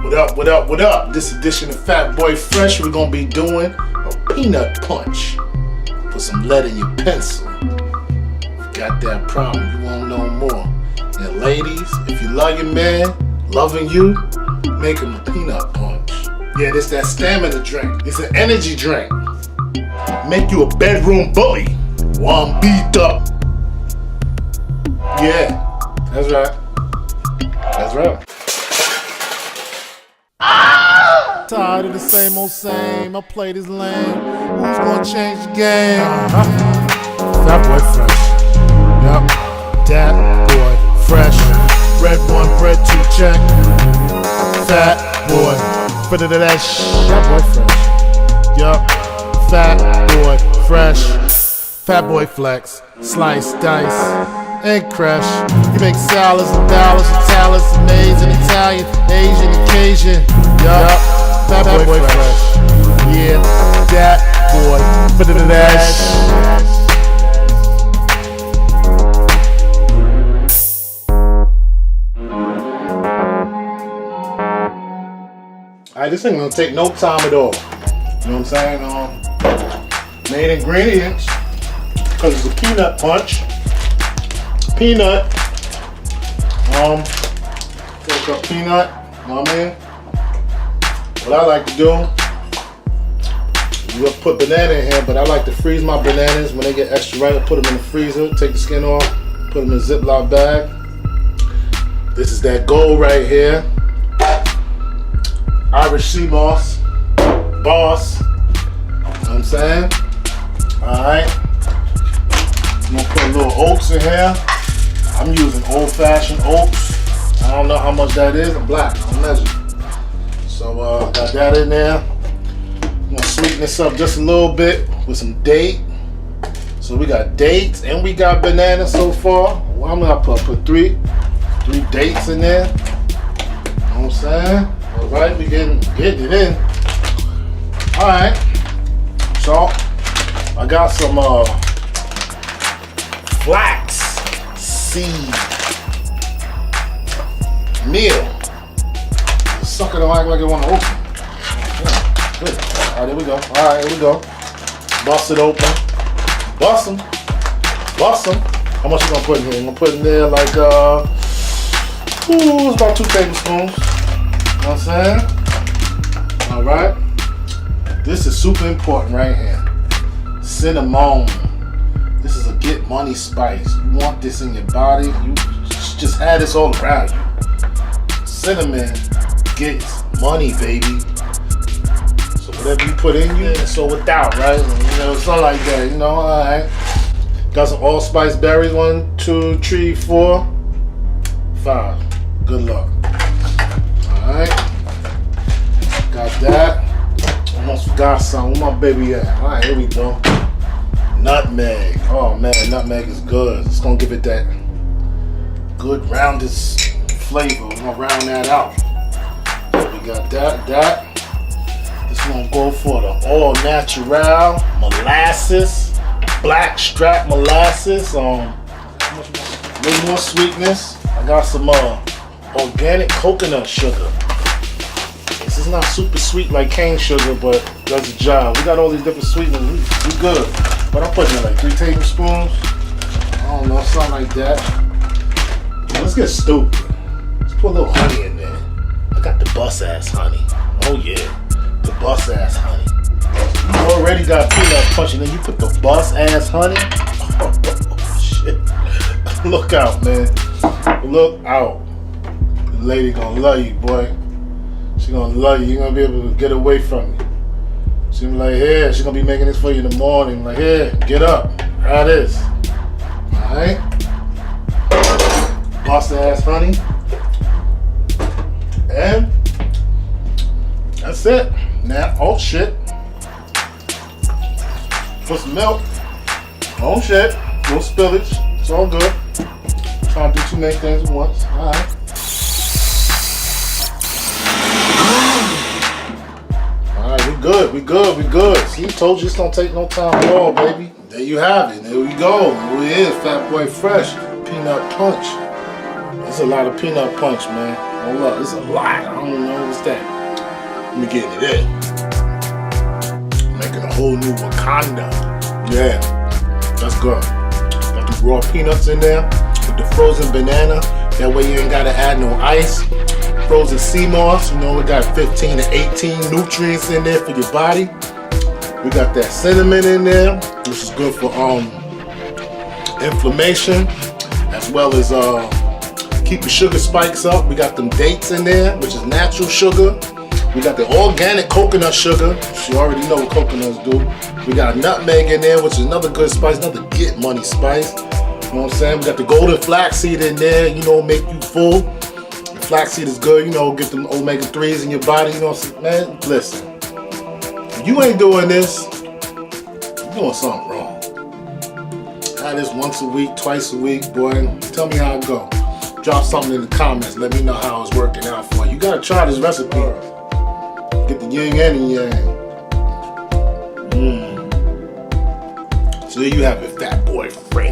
What up, what up, what up? This edition of Fat Boy Fresh, we're gonna be doing a peanut punch. Put some lead in your pencil. If you got that problem, you won't know more. And ladies, if you love your man, loving you, make him a peanut punch. Yeah, this that stamina drink. It's an energy drink. Make you a bedroom bully. One beat up. Yeah, that's right. That's right. Tired of the same old same. I play this lame. Who's gonna change the game? Fat Boy Fresh. Yup. Dat Boy Fresh. Red 1, bread 2, check. Fat Boy. Fit into that Fat Boy Fresh. Yup. Fat Boy Fresh. Fat Boy Flex. Slice, dice, and crush. You make salads and dollars and talents, maize and Italian, Asian, Cajun. Yup. Fat Boy Fresh. Yeah, that boy. Put it in that. Alright, this ain't gonna take no time at all. You know what I'm saying? Main ingredients, because it's a peanut punch. Peanut. Take a peanut. You know what I mean? What I like to do, we'll put banana in here, but I like to freeze my bananas when they get extra ripe. I put them in the freezer, take the skin off, put them in a Ziploc bag. This is that gold right here. Irish sea moss, boss. You know what I'm saying? Alright. I'm gonna put a little oats in here. I'm using old-fashioned oats. I don't know how much that is. I'm black. I don't measure. So got that in there. I'm gonna sweeten this up just a little bit with some date. So we got dates and we got banana so far. Well, I'm gonna put three dates in there. You know what I'm saying? All right, we getting it in. All right. So I got some flax seed meal. Sucker don't act like it want to open. Yeah, good. All right, there we go. All right, here we go. Bust it open. Bust them. Bust them. How much you gonna put in here? I'm gonna put in there like it's about 2 tablespoons. You know what I'm saying? All right. This is super important right here. Cinnamon. This is a get money spice. You want this in your body? You just have this all around you. Cinnamon gets money, baby. So whatever you put in you, so without, right? You know, something like that. You know, all right. Got some allspice berries. 1, 2, 3, 4, 5. Good luck. All right. Got that. Almost forgot something. Where my baby at? All right, here we go. Nutmeg. Oh man, nutmeg is good. It's gonna give it that good rounded flavor. We're gonna round that out. So we got that. This one go for the all natural molasses, black strap molasses. A little more sweetness. I got some organic coconut sugar. This is not super sweet like cane sugar, but does the job. We got all these different sweeteners. We good. But I'm putting in like 3 tablespoons. I don't know, something like that. Let's get stupid. Let's put a little honey in there. I got the bus ass honey. Oh yeah, the bus ass honey. You already got peanut punch and then you put the bus ass honey. Oh shit. Look out, man. Look out. The lady gonna love you, boy. She gonna love you. You're gonna be able to get away from me. She be like, here, she's gonna be making this for you in the morning. Like, here, get up. Try this. Alright. Bust ass honey. And that's it. Now, oh shit. Put some milk. Oh shit. No spillage. It's all good. Trying to do too many things at once. Alright. We good. See, told you this don't take no time at all, baby. There you have it. There we go. Here it is, Fat Boy Fresh. Peanut punch. There's a lot of peanut punch, man. Hold up, it's a lot. I don't know what's that. Let me get into that. Making a whole new Wakanda. Yeah, that's good. Got the raw peanuts in there with the frozen banana. That way you ain't gotta add no ice. Frozen sea moss. You know, we got 15 to 18 nutrients in there for your body. We got that cinnamon in there, which is good for inflammation, as well as keep the sugar spikes up. We got them dates in there, which is natural sugar. We got the organic coconut sugar. You already know what coconuts do. We got nutmeg in there, which is another good spice, another get money spice. You know what I'm saying? We got the golden flaxseed in there, you know, make you full. The flaxseed is good, you know, get them omega-3s in your body, you know what I'm saying? Man, listen. If you ain't doing this, you're doing something wrong. Have this once a week, twice a week, boy. Tell me how it go. Drop something in the comments. Let me know how it's working out for you. You gotta try this recipe. Get the yin and the yang. So there you have it, fat boy Frank.